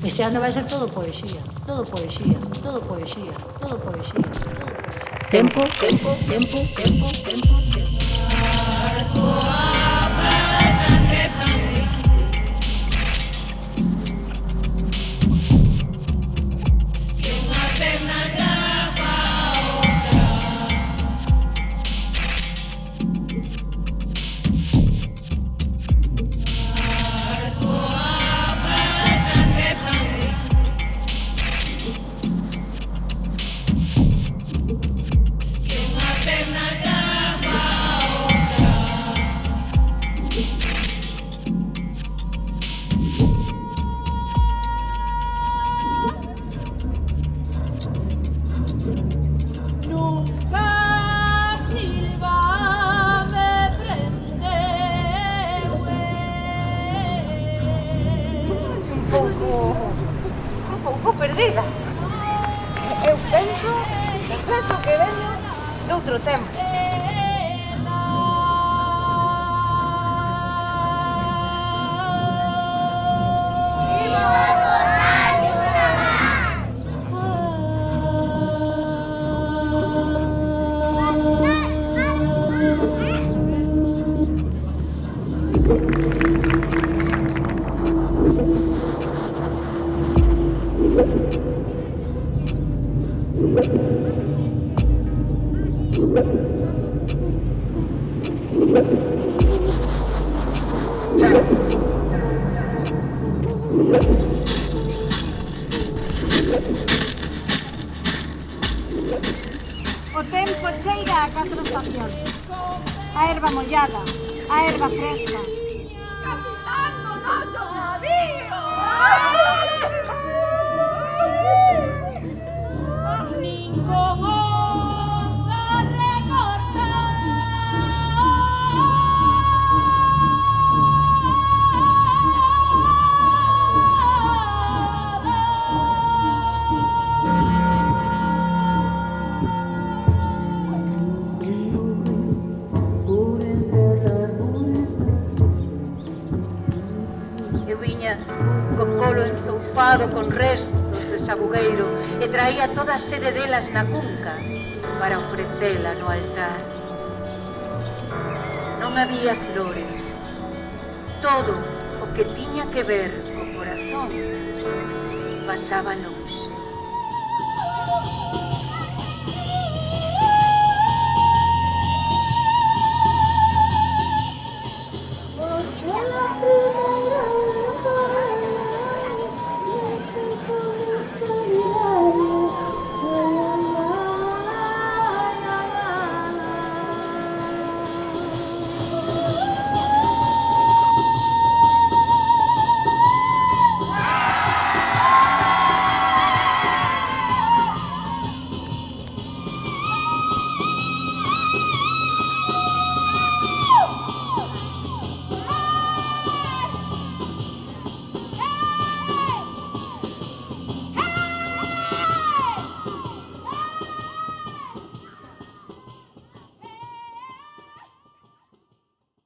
Este ano vai ser todo poesía, todo poesía, todo poesía, todo poesía, todo poesía. Tempo, tempo, tempo, tempo, tempo, tempo. Un pouco perdida. Eu penso que veño de outro tempo. O tempo cheira a 4 estacións. A erva mollada, a erva fresca. Capitán do noso navío! Nin con onza recortada. Eu viña co colo enzoufado con restos de sabugueiro e traía toda a sede delas na cunca para ofrecela no altar. Non había flores. Todo o que tiña que ver co corazón pasaba lonxe.